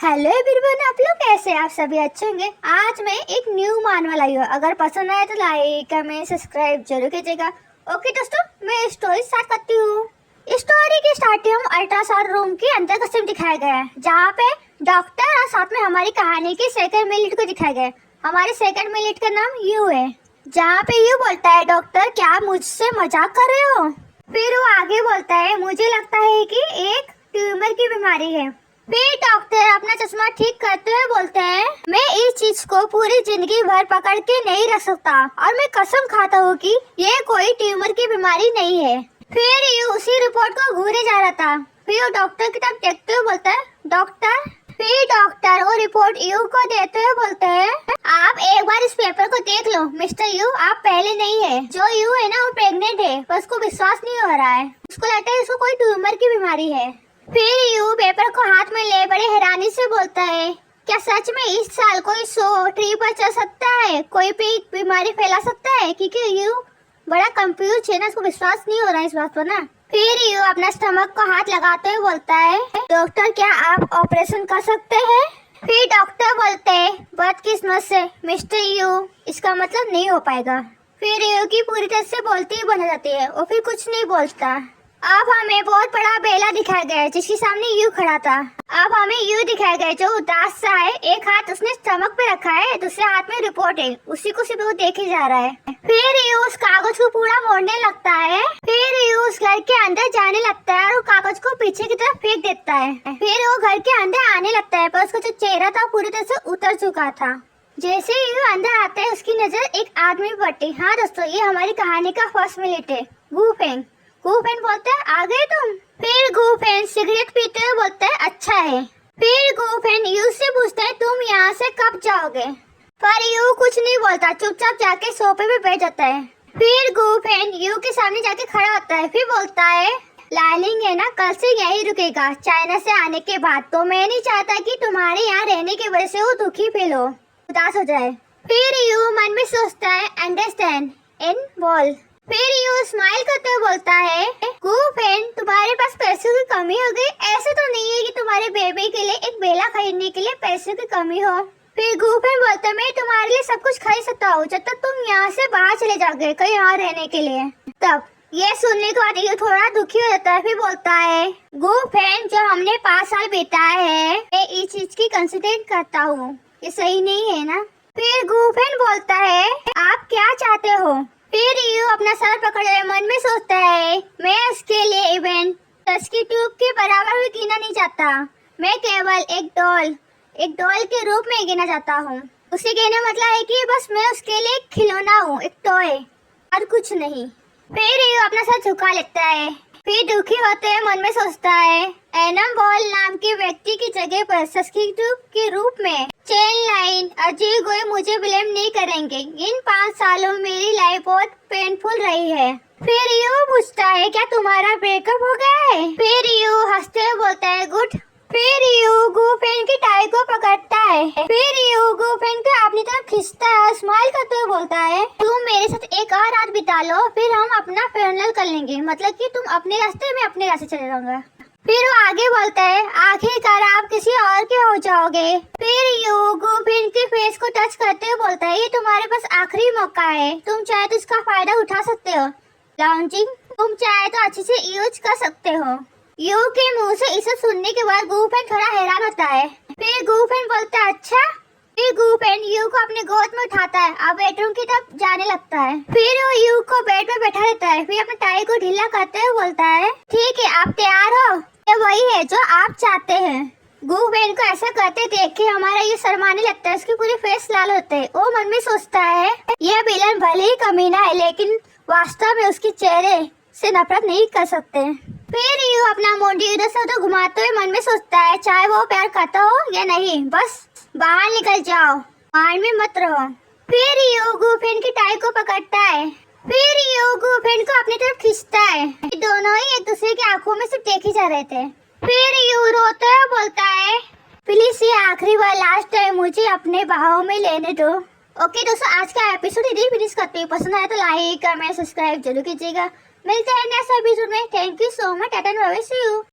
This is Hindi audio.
हेलो एवरीवन, आप लोग कैसे हैं? आप सभी अच्छे होंगे। आज मैं एक न्यू मानवा लाई हूँ। अगर पसंद आए तो लाइक कमेंट सब्सक्राइब जरूर कीजिएगा। ओके दोस्तों, मैं स्टोरी स्टार्ट करती हूँ। स्टोरी की स्टार्टिंग अल्ट्रासाउंड रूम के अंदर का सीन दिखाया गया है, जहाँ पे डॉक्टर और साथ में हमारी कहानी के सेकंड मिनट को दिखाया गया है। हमारे सेकंड मिनट का नाम यू है, जहाँ पे यू बोलता है, डॉक्टर क्या आप मुझसे मजाक कर रहे हो? फिर वो आगे बोलता है, मुझे लगता है कि एक ट्यूमर की बीमारी है। फिर डॉक्टर अपना चश्मा ठीक करते हुए बोलते हैं, मैं इस चीज को पूरी जिंदगी भर पकड़ के नहीं रख सकता और मैं कसम खाता हूँ कि ये कोई ट्यूमर की बीमारी नहीं है। फिर यू उसी रिपोर्ट को घूरे जा रहा था। फिर वो डॉक्टर की तरफ देखते हुए बोलता है, डॉक्टर। फिर डॉक्टर वो रिपोर्ट यू को देते हुए बोलते हैं, आप एक बार इस पेपर को देख लो मिस्टर यू, आप पहले नहीं है। जो यू है ना वो प्रेग्नेंट है, पर उसको विश्वास नहीं हो रहा है। उसको लगता है इसको कोई ट्यूमर की बीमारी है। फिर यू पेपर को हाथ में ले बड़े हैरानी से बोलता है, क्या सच में इस साल कोई 100 ट्री पर चढ़ सकता है, कोई भी बीमारी फैला सकता है? क्योंकि यू बड़ा कंफ्यूज है ना, उसको विश्वास नहीं हो रहा है इस बात पर ना। फिर यू अपना स्टमक को हाथ लगाते हुए बोलता है, डॉक्टर क्या आप ऑपरेशन कर सकते हैं? फिर डॉक्टर बोलते हैं, बदकिस्मत से मिस्टर यू, इसका मतलब नहीं हो पाएगा। फिर यू की पूरी तरह से बोलती ही बन जाती है और फिर कुछ नहीं बोलता। अब हमें बहुत बड़ा बेला दिखाया गया है, जिसके सामने यू खड़ा था। अब हमें यू दिखाया गया है जो उदास सा है, एक हाथ उसने स्टमक पे रखा है, दूसरे हाथ में रिपोर्ट है, उसी को सिर्फ वो देखे जा रहा है। फिर यू उस कागज को पूरा मोड़ने लगता है। फिर यू उस घर के अंदर जाने लगता है और कागज को पीछे की तरफ फेंक देता है। फिर वो घर के अंदर आने लगता है, पर उसका जो चेहरा था पूरी तरह से उतर चुका था। जैसे यू अंदर आता है, उसकी नजर एक आदमी पर पड़ती। हाँ दोस्तों, ये हमारी कहानी का फर्स्ट मिनट है। गूफेन बोलता है, आ गए तुम? फिर गूफेन सिगरेट पीते हुए बोलता है, अच्छा है। फिर गूफेन यू से पूछता है, तुम यहाँ से कब जाओगे? पर यू कुछ नहीं बोलता, चुपचाप जाके सोफे पे बैठ जाता है। फिर गूफेन यू के सामने जाके खड़ा होता है। फिर बोलता है, लाइलिंग है ना, कल से यही रुकेगा चाइना से आने के बाद। तो मैं नहीं चाहता कि तुम्हारे यहाँ रहने की वजह से वो दुखी फील हो, उदास हो जाए। फिर यू मन में सोचता है, अंडरस्टैंड एंड बॉल। फिर यू स्माइल करते हुए बोलता है, गूफेन तुम्हारे पास पैसों की कमी हो गई? ऐसे तो नहीं है कि तुम्हारे बेबी के लिए एक बेला खरीदने के लिए पैसों की कमी हो। फिर गूफेन बोलता है, मैं तुम्हारे लिए सब कुछ खरीद सकता हूँ जब तक तुम यहाँ से बाहर चले जाओगे कहीं और रहने के लिए। तब ये सुनने के बाद ये थोड़ा दुखी हो जाता है। फिर बोलता है, गूफेन जो हमने 5 साल बिताए हैं, मैं इस चीज की कंसिडर करता हूँ, ये सही नहीं है ना? फिर गूफेन बोलता है, आप क्या चाहते हो? फिर यू अपना सर पकड़े मन में सोचता है, मैं उसके लिए इवेंट 10 की ट्यूब के बराबर भी गिना नहीं चाहता। मैं केवल एक डॉल के रूप में गिना चाहता हूँ। उसे कहने मतलब है कि बस मैं उसके लिए एक खिलौना हूँ, एक टॉय, और कुछ नहीं। फिर यू अपना सर झुका लेता है। फिर दुखी होते हुए मन में सोचता है, एनम बॉल नाम के व्यक्ति की जगह पर सब्स्टिट्यूट के रूप में चेन लाइन अजय गोय मुझे ब्लेम नहीं करेंगे। इन 5 सालों में मेरी लाइफ बहुत पेनफुल रही है। फिर यू पूछता है, क्या तुम्हारा ब्रेकअप हो गया है? फिर यू हंसते हुए बोलता है, गुड। फिर यू गूफेन की टाई को पकड़ता है। फिर यू गूफेन को अपनी तरफ खींचता है, स्माइल करते हुए बोलता है, तुम मेरे साथ एक और रात बिता लो, फिर हम अपना फेयरवेल कर लेंगे। मतलब कि तुम अपने रास्ते में अपने रास्ते चले जाऊंगा। फिर वो आगे बोलता है, आखिरकार आप किसी और के हो जाओगे। फिर यू गूफेन के फेस को टच करते हुए बोलता है, ये तुम्हारे पास आखिरी मौका है, तुम चाहे तो इसका फायदा उठा सकते हो। लॉन्चिंग, तुम चाहे तो अच्छे से यूज कर सकते हो। यू के मुंह से इसे सुनने के बाद गूफेन थोड़ा हैरान होता है। फिर गूफेन बोलता है, अच्छा। फिर गूफेन यू को अपने गोद में उठाता है और बेडरूम की तरफ जाने लगता है। फिर वो यू को बेड में बैठा लेता है। फिर अपने टाई को ढीला करते हुए बोलता है, ठीक है, आप तैयार हो? ये वही है जो आप चाहते हैं। गूफेन को ऐसा करते देख के हमारा ये शर्माने लगता है, उसकी पूरी फेस लाल होते है। वो मन में सोचता है, यह विलन भले ही कमीना है, लेकिन वास्तव में उसके चेहरे से नफरत नहीं कर सकते। फिर यू अपना मुंडी इधर से उधर घुमाते हुए मन में सोचता है, चाहे वो प्यार करता हो या नहीं, बस बाहर निकल जाओ, माइंड में मत रहो। फिर यू गूफेन की टाई को पकड़ता है। फिर यू गूफेन को अपनी तरफ खींचता है। दोनों ही एक दूसरे की आंखों में सिर्फ देखे जा रहे थे। फिर यू रोते हुए बोलता है, प्लीज ये आखिरी बार, लास्ट टाइम मुझे अपने बाहों में लेने दो। ओके दोस्तों, आज का एपिसोड इधर फिनिश करते हैं। पसंद आया तो लाइक कमेंट सब्सक्राइब जरूर कीजिएगा। मिलते हैं नेक्स्ट एपिसोड में। Thank you so much, tata bye bye, see you.